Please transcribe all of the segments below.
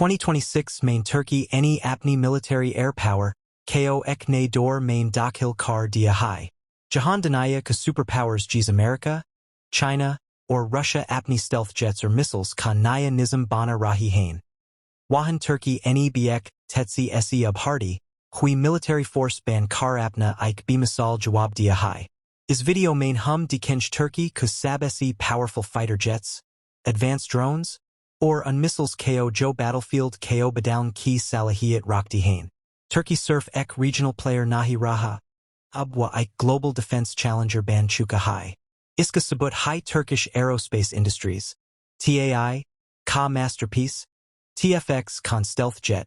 2026 Main Turkey Any Apni Military Air Power, KO Ek Ne Dor Main Dakhil Kar Dia Hai. Jahan Danaya Ka Superpowers Gs America, China, or Russia Apni Stealth Jets or Missiles Ka Naya Nizam Bana Rahi Hain. Wahan Turkey Any Biek, Tetsi Se Abhardi, Hui Military Force Ban Kar Apna Ike Bimasal Jawab Dia Hai. Is video main hum Dikenj Turkey Kusab Se Powerful Fighter Jets, Advanced Drones, or on Missiles KO Joe Battlefield KO Badaln Ki Salahiyat Rakti Hain. Turkey Surf Ek Regional Player Nahi Raha, Abwa Ike Global Defense Challenger Ban Chuka Hai. Iska Sabut Hai Turkish Aerospace Industries, TAI KAAN Masterpiece, TF-X KAAN Stealth Jet,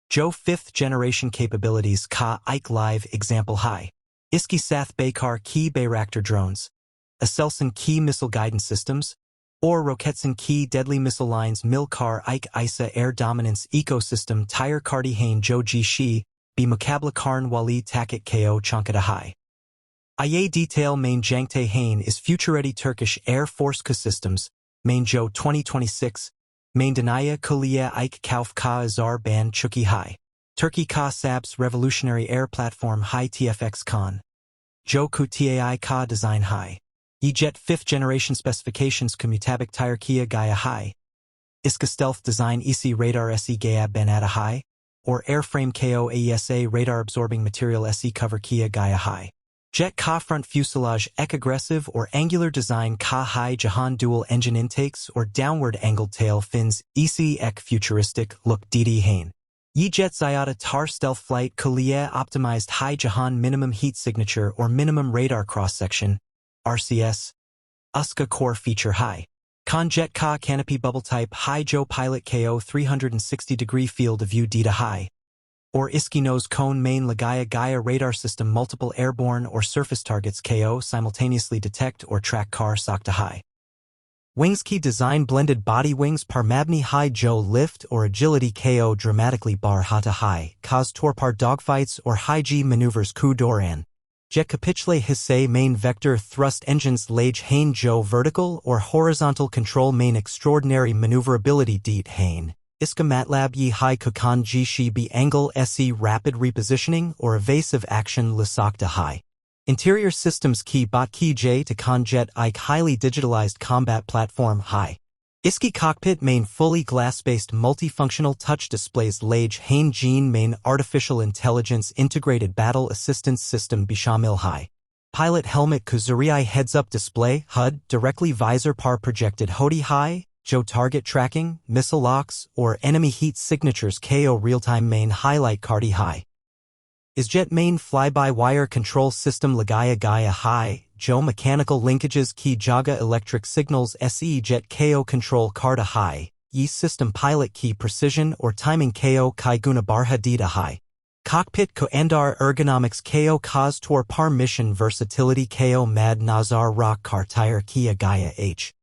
Joe 5th Generation Capabilities Ka Ike Live Example High, Iski Sath Baykar Ki Bayraktar Drones, Aselsan Ki Missile Guidance Systems, or Roketsan Ki Deadly Missile Lines Milkar Ike Isa Air Dominance Ecosystem Tire Kardi Hain Jo Ji Shi, Bi Mukabla Karn Wali Takit Ko Chankada High. Aye Detail Main Jangte Hain is future-ready Turkish Air Force Systems, Main Jo 2026, Main Danaya Kuliya Ike Kauf Ka Azar Ban Chuki High. Turkey Ka Sabs Revolutionary Air Platform High TF-X KAAN. Jo Ku Tai Ka Design High. E-Jet 5th Generation Specifications Kumutabik Tire Kia Gaya High. Iska Stealth Design EC Radar SE Gaya Banata High, or Airframe KO AESA Radar Absorbing Material SE Cover Kia Gaya High. Jet Ka Front Fuselage Ek Aggressive or Angular Design Ka High Jahan Dual Engine Intakes or Downward Angled Tail Fins EC Ek Futuristic Look DD Hain. E-Jet Zyata Tar Stealth Flight Kuliya Optimized High Jahan Minimum Heat Signature or Minimum Radar Cross Section, RCS. Uska Core Feature High. KAAN Jet Ka Canopy Bubble Type High Joe Pilot KO 360-degree Field of View Dita High. Or Iski Nose Cone Main Lagaya Gaia Radar System Multiple Airborne or Surface Targets KO Simultaneously Detect or Track Car Sakta High. Wings Key Design Blended Body Wings Parmabni High Joe Lift or Agility KO Dramatically Bar Hata High Cause Torpar Dogfights or High G Maneuvers Ku Doran. Jet Capitle Hisse Main Vector Thrust Engines Lage Hain Joe Vertical or Horizontal Control Main Extraordinary Maneuverability Deet Hain. Iska Matlab Yi High Kukan Ji Shi Bi Angle Se Rapid Repositioning or Evasive Action Lasakta High. Interior Systems Ki Bot Ki J to KAAN Jet Ike Highly Digitalized Combat Platform High. Iski Cockpit Main Fully Glass-Based Multifunctional Touch Displays Lage Hain Gene Main Artificial Intelligence Integrated Battle Assistance System Bishamil High. Pilot Helmet Kuzuriai Heads-Up Display HUD Directly Visor Par Projected Hodi High. Joe Target Tracking, Missile Locks, or Enemy Heat Signatures KO Real-Time Main Highlight Cardi High. Is Jet Main Fly-by-Wire Control System Lagaya Gaya High, Joe Mechanical Linkages Key Jaga Electric Signals SE Jet KO Control Karda High, Yi System Pilot Key Precision or Timing KO Kaiguna Barha Dita High. Cockpit Ko Andar Ergonomics KO Kaz Tor Par Mission Versatility KO Mad Nazar Rock Car Tire Kia Gaya H.